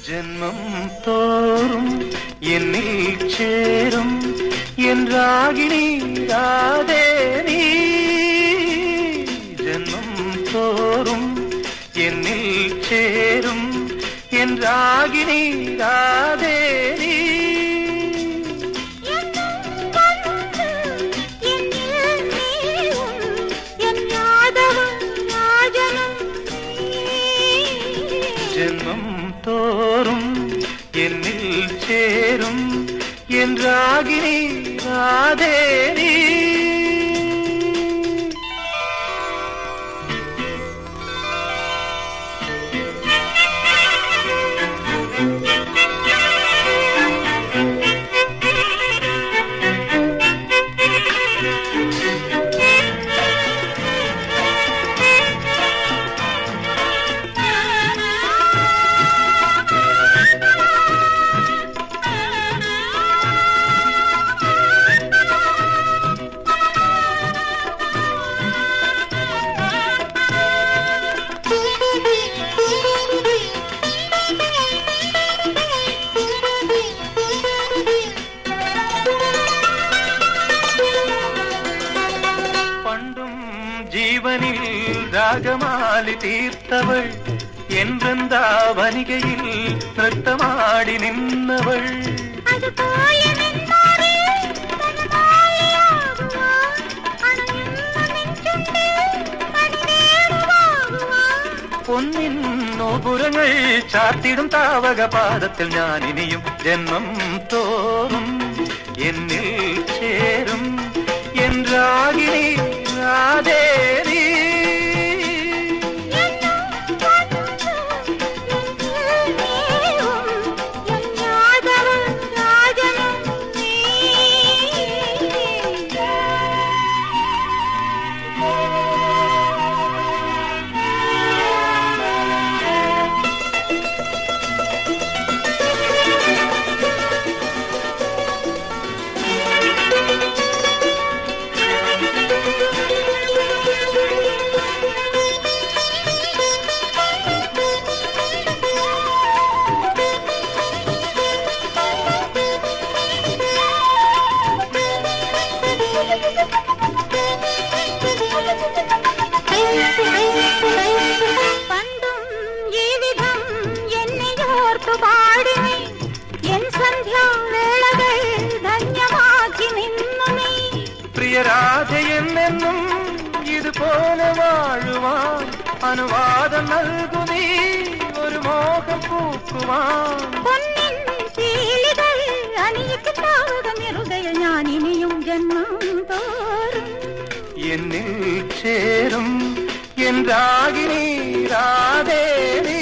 ജന്മം തോറും എന്നിൽ ചേരും എൻ രാഗിണി രാധേ നീ. ജന്മം തോറും എന്നിൽ ചേരും എൻ രാഗിണി രാധേ നീ. ജന്മം തോറും എന്നിൽ ചേരും എൻ രാഗിണി രാധേ നീ. ജീവനിൽ രാഗമാലി തീർത്തവൾ എൻവൃന്ദാവനികയിൽ നൃത്തമാടി നിന്നവൾ. പൊന്നിൻ നോപുരങ്ങൾ ചാർത്തിടും താവക പാദത്തിൽ ഞാൻ ഇനിയും ജന്മം തോറും എന്നിൽ ചേരും എൻ രാഗിണി രാധേ നീ. പ്രിയരാധയെന്നെന്നും ഇതുപോലെ വാഴുവാൻ അനുവാദം നൽകു നീ ഒരു മോഹം പൂക്കുവാൻ. ഞാൻ ഇനിയും ജന്മം തോറും എന്നിൽ ചേരും എൻ രാഗിണി രാധേ നീ.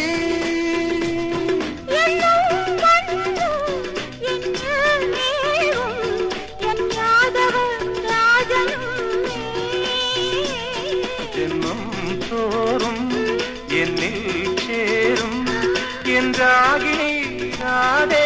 ജന്മം തോറും എന്നിൽ ചേരും എൻ രാഗിണി രാധേ.